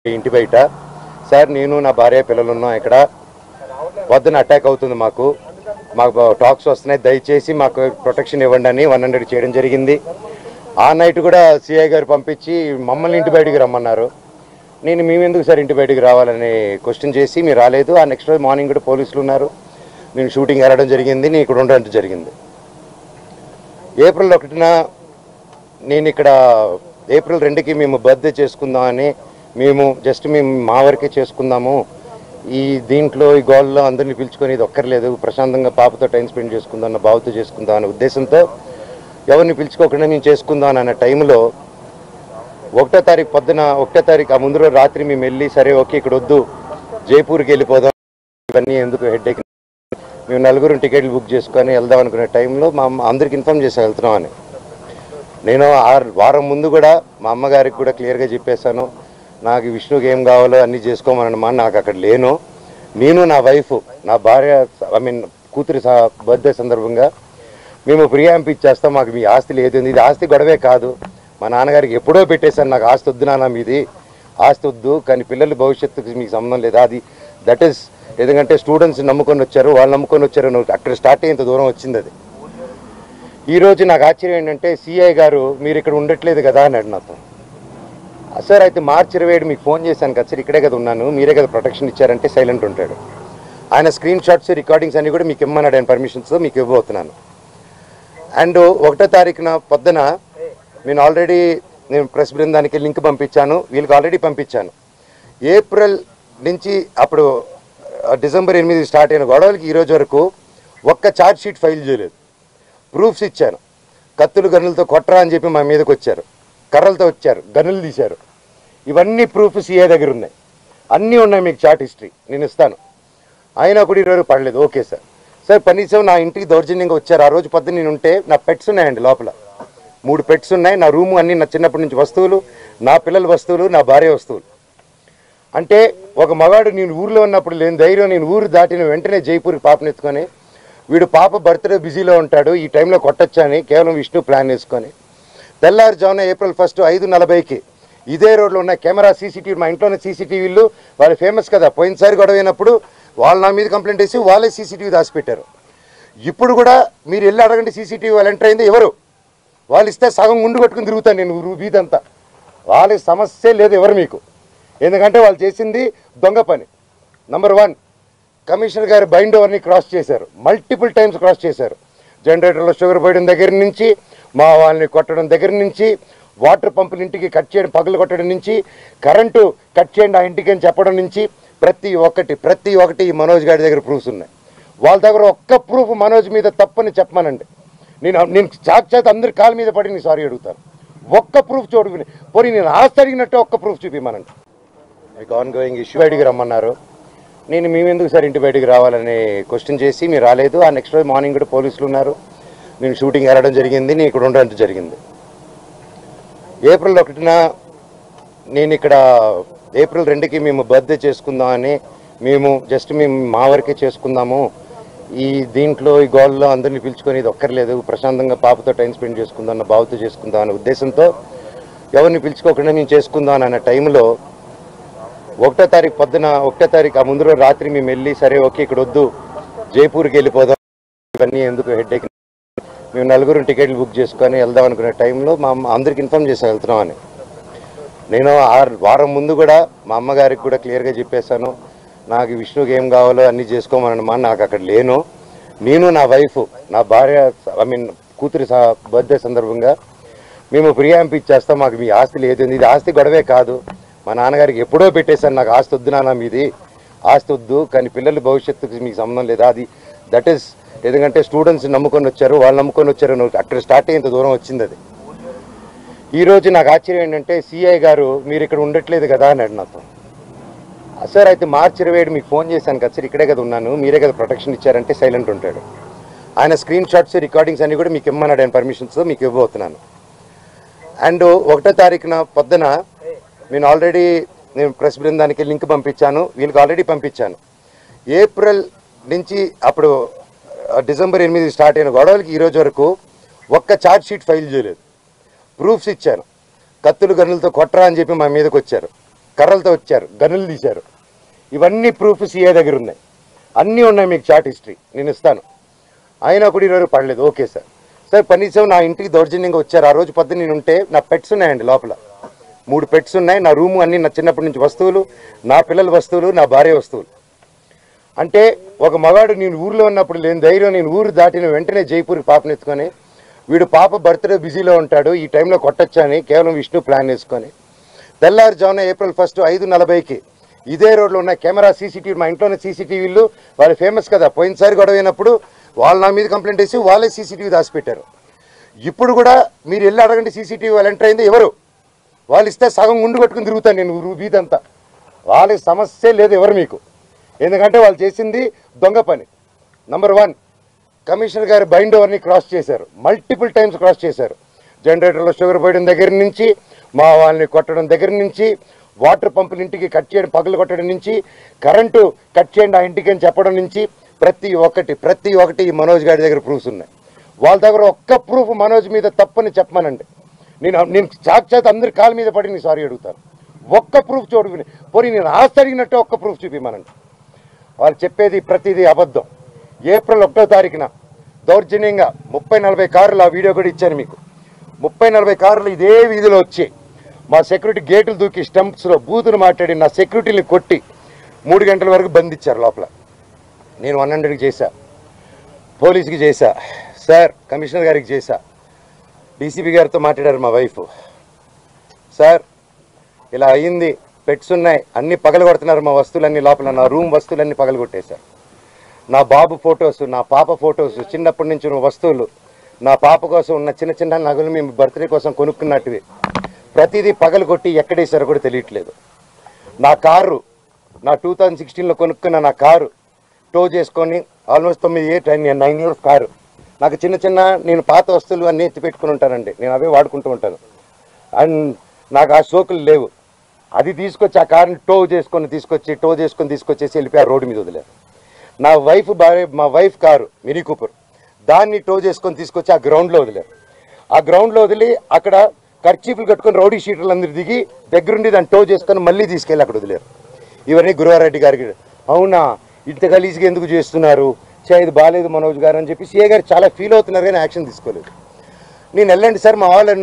ఇంటి బయట సార్ నేను నా భార్య పిల్లలు ఉన్నాం. ఇక్కడ పొద్దున అటాక్ అవుతుంది. మాకు టాక్స్ వస్తున్నాయి, దయచేసి మాకు ప్రొటెక్షన్ ఇవ్వండి అని 100 చేయడం జరిగింది. ఆ నైట్ కూడా సిఐ గారు పంపించి మమ్మల్ని ఇంటి బయటికి రమ్మన్నారు. నేను మేమెందుకు సార్ ఇంటి బయటికి రావాలని క్వశ్చన్ చేసి మీరు రాలేదు. ఆ నెక్స్ట్ రోజు మార్నింగ్ కూడా పోలీసులు ఉన్నారు. నేను షూటింగ్ వెళ్ళడం జరిగింది, నేను ఇక్కడ ఉండడం జరిగింది. ఏప్రిల్ 1న నేను ఇక్కడ ఏప్రిల్ 2కి మేము బర్త్డే చేసుకుందామని మేము మా వరకే చేసుకుందాము, ఈ దీంట్లో ఈ గోల్లో అందరినీ పిలుచుకొని ఇది ఒక్కర్లేదు, ప్రశాంతంగా పాపతో టైం స్పెండ్ చేసుకుందాం అన్న బావతో చేసుకుందాం అనే ఉద్దేశంతో ఎవరిని పిలుచుకోకుండా నేను చేసుకుందాం అన్న టైంలో 1వ తారీఖు పొద్దున 1వ తారీఖు ఆ ముందు రోజు రాత్రి మేము వెళ్ళి సరే ఓకే ఇక్కడ వద్దు జైపూర్కి వెళ్ళిపోదాం, ఇవన్నీ ఎందుకు హెడ్ఏక్, మేము 4 టికెట్లు బుక్ చేసుకొని వెళ్దాం అనుకునే టైంలో మా అందరికి ఇన్ఫామ్ చేసి వెళ్తున్నామని. నేను వారం ముందు కూడా మా అమ్మగారికి కూడా క్లియర్గా చెప్పేశాను, నాకు విష్ణుకి ఏం కావాలో అన్నీ చేసుకోమనమ్మా, నాకు అక్కడ లేను. నేను నా వైఫ్ నా భార్య కూతురి బర్త్డే సందర్భంగా మేము ప్రియాంప్ ఇచ్చేస్తాం, మాకు మీ ఆస్తి లేదు. ఇది ఆస్తి గొడవే కాదు, మా నాన్నగారికి ఎప్పుడో పెట్టేశాను, నాకు ఆస్తి వద్దు నాన్న, మీది ఆస్తి వద్దు, కానీ పిల్లల భవిష్యత్తుకి మీకు సంబంధం లేదు. అది దట్ ఈస్ ఎందుకంటే స్టూడెంట్స్ నమ్ముకొని వచ్చారు, వాళ్ళు నమ్ముకొని వచ్చారు, అక్కడ స్టార్ట్ అయ్యేంత దూరం వచ్చింది. అది ఈరోజు నాకు ఆశ్చర్యం ఏంటంటే సిఐ గారు మీరు ఇక్కడ ఉండట్లేదు కదా అన్నాడు నాతో. సార్ అయితే మార్చి 27 మీకు ఫోన్ చేశాను కదా సార్, ఇక్కడే కదా ఉన్నాను, మీరే కదా ప్రొటెక్షన్ ఇచ్చారంటే సైలెంట్ ఉంటాడు. ఆయన స్క్రీన్ షాట్స్ రికార్డింగ్స్ అన్నీ కూడా మీకు ఇమ్మన్నాడు, ఆయన పర్మిషన్స్తో మీకు ఇవ్వబోతున్నాను. అండ్ 1వ తారీఖున పొద్దున నేను ప్రెస్ బృందానికి లింక్ పంపించాను, వీళ్ళకి ఆల్రెడీ పంపించాను. ఏప్రిల్ నుంచి అప్పుడు డిసెంబర్ 8 స్టార్ట్ అయిన గొడవలకి ఈరోజు వరకు ఒక్క ఛార్జ్ షీట్ ఫైల్ చేయలేదు. ప్రూఫ్స్ ఇచ్చాను, కత్తులు గన్నులతో కొట్టరా అని చెప్పి మా మీదకి వచ్చారు, కర్రలతో వచ్చారు, గన్నులు తీశారు. ఇవన్నీ ప్రూఫ్ సిఐ దగ్గర ఉన్నాయి, అన్నీ ఉన్నాయి, మీకు చార్ట్ హిస్టరీ నేను ఇస్తాను. అయినా కూడా ఈరోజు పడలేదు. ఓకే సార్, సార్ కనీసం నా ఇంటికి దౌర్జన్యంగా వచ్చారు. ఆ రోజు పొద్దున్న నేను ఉంటే నా పెట్స్ ఉన్నాయండి, లోపల 3 పెట్స్ ఉన్నాయి, నా రూము అన్నీ నా చిన్నప్పటి నుంచి వస్తువులు, నా పిల్లల వస్తువులు, నా భార్య వస్తువులు. అంటే ఒక మగాడు నేను ఊరిలో ఉన్నప్పుడు లేని ధైర్యం, నేను ఊరు దాటిన వెంటనే జైపూర్కి పాపనెత్తుకొని వీడు పాప బర్త్డే బిజీలో ఉంటాడు, ఈ టైంలో కొట్టచ్చా అని కేవలం విష్ణు ప్లాన్ వేసుకొని తెల్లారుజామున ఏప్రిల్ 1 5:40కి ఇదే రోడ్లో ఉన్న కెమెరా సీసీటీవీ, మా ఇంట్లోనే సీసీటీవీలు వాళ్ళు ఫేమస్ కదా, పోయినసారి గొడవ అయినప్పుడు వాళ్ళు నా మీద కంప్లైంట్ వేసి వాళ్ళే సీసీటీవీ దాచిపెట్టారు. ఇప్పుడు కూడా మీరు వెళ్ళి అడగండి, సీసీటీవీ వాళ్ళు ఎంటర్ అయింది ఎవరు, వాళ్ళు ఇస్తే సగం గుండు కొట్టుకుని తిరుగుతాను నేను వీధంతా, వాళ్ళకి సమస్య లేదు ఎవరు మీకు, ఎందుకంటే వాళ్ళు చేసింది దొంగ పని. నంబర్ 1, కమిషనర్ గారు బైండ్ ఓవర్ని క్రాస్ చేశారు, మల్టిపుల్ టైమ్స్ క్రాస్ చేశారు. జనరేటర్లో షుగర్ పోయడం దగ్గర నుంచి, మా వాళ్ళని కొట్టడం దగ్గర నుంచి, వాటర్ పంపులు ఇంటికి కట్ చేయడం, పగలు కొట్టడం నుంచి, కరెంటు కట్ చేయండి ఆ ఇంటికి అని చెప్పడం నుంచి ప్రతి ఒక్కటి ఈ మనోజ్ గారి దగ్గర ప్రూఫ్స్ ఉన్నాయి. వాళ్ళ దగ్గర ఒక్క ప్రూఫ్ మనోజ్ మీద తప్పని చెప్పమనండి, నేను సాక్షాత్ అందరి కాళ్ళ మీద పడి నేను సారీ అడుగుతాను. ఒక్క ప్రూఫ్ చూడుకుని పోనీ నేను ఆస్తి అడిగినట్టు ఒక్క ప్రూఫ్ చూపిమనండి. మీకు ఆన్గోయింగ్ ఇష్యూ బయటికి రమ్మన్నారు. నేను మేమెందుకు సార్ ఇంటి బయటికి రావాలని క్వశ్చన్ చేసి మీరు రాలేదు. ఆ నెక్స్ట్ రోజు మార్నింగ్ కూడా పోలీసులు ఉన్నారు. నేను షూటింగ్ వెళ్ళడం జరిగింది, నేను ఇక్కడ ఉండడం జరిగింది. ఏప్రిల్ 1న నేను ఇక్కడ ఏప్రిల్ 2కి మేము బర్త్డే చేసుకుందామని మేము మా వరకే చేసుకుందాము, ఈ దీంట్లో ఈ గోల్లో అందరినీ పిలుచుకొని ఇది ఒక్కర్లేదు, ప్రశాంతంగా పాపతో టైం స్పెండ్ చేసుకుందాం అన్న బావతో చేసుకుందాం అనే ఉద్దేశంతో ఎవరిని పిలుచుకోకుండా నేను చేసుకుందాం అన్న టైంలో 1వ తారీఖు పొద్దున 1వ తారీఖు ఆ ముందు రోజు రాత్రి మేము వెళ్ళి సరే ఓకే ఇక్కడ వద్దు జైపూర్కి వెళ్ళిపోదాం, ఇవన్నీ ఎందుకు హెడ్ఏక్, మేము 4 టికెట్లు బుక్ చేసుకొని వెళ్దాం అనుకునే టైంలో మా అందరికి ఇన్ఫామ్ చేసి వెళ్తున్నామని. నేను వారం ముందు కూడా మా అమ్మగారికి కూడా క్లియర్గా చెప్పేశాను, నాకు విష్ణుకి ఏం కావాలో అన్నీ చేసుకోమనమ్మా, నాకు అక్కడ లేను. నేను నా వైఫ్ నా భార్య కూతురి బర్త్డే సందర్భంగా మేము ప్రియాంప్ ఇచ్చేస్తాం, మాకు మీ ఆస్తి లేదు. ఇది ఆస్తి గొడవే కాదు, మా నాన్నగారికి ఎప్పుడో పెట్టేశాను, నాకు ఆస్తి వద్దు నాన్న, మీది ఆస్తి వద్దు, కానీ పిల్లల భవిష్యత్తుకి మీకు సంబంధం లేదు. అది దట్ ఈస్ ఎందుకంటే స్టూడెంట్స్ నమ్ముకొని వచ్చారు, వాళ్ళు నమ్ముకొని వచ్చారు, అక్కడ స్టార్ట్ అయ్యేంత దూరం వచ్చింది. అది ఈరోజు నాకు ఆశ్చర్యం ఏంటంటే సిఐ గారు మీరు ఇక్కడ ఉండట్లేదు కదా అన్నాడు నాతో. సార్ అయితే మార్చి 27 మీకు ఫోన్ చేశాను కదా సార్, ఇక్కడే కదా ఉన్నాను, మీరే కదా ప్రొటెక్షన్ ఇచ్చారంటే సైలెంట్ ఉంటాడు. ఆయన స్క్రీన్ షాట్స్ రికార్డింగ్స్ అన్నీ కూడా మీకు ఇమ్మన్నాడు, ఆయన పర్మిషన్స్తో మీకు ఇవ్వబోతున్నాను. అండ్ 1వ తారీఖున పొద్దున నేను ప్రెస్ బృందానికి లింక్ పంపించాను, వీళ్ళకి ఆల్రెడీ పంపించాను. ఏప్రిల్ నుంచి అప్పుడు డిసెంబర్ 8 స్టార్ట్ అయిన గొడవలకి ఈరోజు వరకు ఒక్క ఛార్జ్ షీట్ ఫైల్ చేయలేదు. ప్రూఫ్స్ ఇచ్చాను, కత్తులు గన్నులతో కొట్టరా అని చెప్పి మా మీదకి వచ్చారు, కర్రలతో వచ్చారు, గనులు తీశారు. ఇవన్నీ ప్రూఫ్ సీఏ దగ్గర ఉన్నాయి, అన్నీ ఉన్నాయి, మీకు చాట్ హిస్టరీ నేను ఇస్తాను. అయినా కూడా 20 పడలేదు. Okay sir. సార్ కనీసం నా ఇంటికి దౌర్జన్యంగా వచ్చారు. ఆ రోజు పొద్దున్న నేను ఉంటే నా పెట్స్ ఉన్నాయండి లోపల, 3 పెట్స్ ఉన్నాయి. నా రూము అన్నీ నా చిన్నప్పటి నుంచి వస్తువులు, నా పిల్లల వస్తువులు, నా భార్య వస్తువులు. అంటే ఒక మగాడు నేను ఊరిలో ఉన్నప్పుడు లేని ధైర్యం, నేను ఊరు దాటిన వెంటనే జైపూర్కి పాపనెత్తుకొని, వీడు పాప బర్త్డే బిజీలో ఉంటాడు, ఈ టైంలో కొట్టొచ్చా అని కేవలం విష్ణు ప్లాన్ వేసుకొని తెల్లారుజామున April 1 5:40కి ఇదే రోడ్లో ఉన్న కెమెరా సీసీటీవీ, మా ఇంట్లోనే సీసీటీవీలు, వాళ్ళు ఫేమస్ కదా, పోయినసారి గొడవ అయినప్పుడు వాళ్ళు నా మీద కంప్లైంట్ వేసి వాళ్ళే సీసీటీవీ దాచిపెట్టారు. ఇప్పుడు కూడా మీరు వెళ్ళి అడగండి, సీసీటీవీ వాళ్ళు ఎంటర్ అయింది ఎవరు, వాళ్ళు ఇస్తే సగం గుండు కొట్టుకుని తిరుగుతాను నేను వీధంతా. వాళ్ళకి సమస్య లేదు ఎవరు మీకు, ఎందుకంటే వాళ్ళు చేసింది దొంగ పని. నంబర్ 1, కమిషనర్ గారి బైండ్ ఓవర్ని క్రాస్ చేశారు, మల్టిపుల్ టైమ్స్ క్రాస్ చేశారు. జనరేటర్లో షుగర్ పోయడం దగ్గర నుంచి, మా వాళ్ళని కొట్టడం దగ్గర నుంచి, వాటర్ పంపులు ఇంటికి కట్ చేయడం, పగలు కొట్టడం నుంచి, కరెంటు కట్ చేయండి ఆ ఇంటికి అని చెప్పడం నుంచి, ప్రతి ఒక్కటి ఈ మనోజ్ గారి దగ్గర ప్రూఫ్స్ ఉన్నాయి. వాళ్ళ దగ్గర ఒక్క ప్రూఫ్ మనోజ్ మీద తప్పని చెప్పమనండి, నేను సాక్షాత్ అందరి కాళ్ళ మీద పడి నేను సారీ అడుగుతాను. ఒక్క ప్రూఫ్ చూడు, పోనీ నేను ఆస్తి అడిగినట్టే ఒక్క ప్రూఫ్ చూపిమనండి. వాళ్ళు చెప్పేది ప్రతిదీ అబద్ధం. April 1వ తారీఖున దౌర్జన్యంగా 30-40 కార్లు, ఆ వీడియో కూడా ఇచ్చాను మీకు, 30-40 కార్లు ఇదే వీధిలో వచ్చి మా సెక్యూరిటీ గేట్లు దూకి స్టంప్స్లో బూతులు మాట్లాడి నా సెక్యూరిటీని కొట్టి 3 గంటల వరకు బంధించారు లోపల. నేను 100కి చేశా, పోలీసుకి చేశా, సార్ కమిషనర్ గారికి చేశా, డీసీపీ గారితో మాట్లాడారు మా వైఫ్. సార్ ఇలా అయ్యింది, పెట్స్ ఉన్నాయి, అన్నీ పగలగొడుతున్నారు, మా వస్తువులన్నీ లోపల, నా రూమ్ వస్తువులన్నీ పగలగొట్టేశారు. నా బాబు ఫొటోస్, నా పాప ఫొటోస్, చిన్నప్పటి నుంచి ఉన్న వస్తువులు, నా పాప కోసం ఉన్న చిన్న చిన్న నగలు మేము బర్త్డే కోసం కొనుక్కున్నట్టువి ప్రతిదీ పగలగొట్టి ఎక్కడేశారో కూడా తెలియట్లేదు. నా కారు, నా 2016లో కొనుక్కున్న నా కారు టో చేసుకొని ఆల్మోస్ట్ 9 ఇయర్స్ కారు, నాకు చిన్న చిన్న నేను పాత వస్తువులు అన్నీ ఎత్తి పెట్టుకుని ఉంటానండి, నేను అవే వాడుకుంటూ ఉంటాను. అండ్ నాకు ఆ షోకులు లేవు. అది తీసుకొచ్చి ఆ కారుని టో చేసుకొని తీసుకొచ్చేసి వెళ్ళిపోయి ఆ రోడ్డు మీద వదిలేరు. నా వైఫ్ భార్య, మా వైఫ్ కారు మినీ కూపర్, దాన్ని టో చేసుకొని తీసుకొచ్చి ఆ గ్రౌండ్లో వదిలేరు. ఆ గ్రౌండ్లో వదిలి అక్కడ కర్చీపులు కట్టుకొని రౌడీ షీటర్లు అందరూ దిగి దగ్గరుండి దాన్ని టో చేసుకొని మళ్ళీ తీసుకెళ్ళి అక్కడ వదిలేరు. ఇవన్నీ గురువారెడ్డి గారికి, అవునా ఇంత గలీజ్గా ఎందుకు చేస్తున్నారు, ఇది బాగాలేదు మనోజ్ గారు అని చెప్పి సీఏ గారు చాలా ఫీల్ అవుతున్నారు, కానీ యాక్షన్ తీసుకోలేదు. నేను వెళ్ళండి సార్ మా వాళ్ళు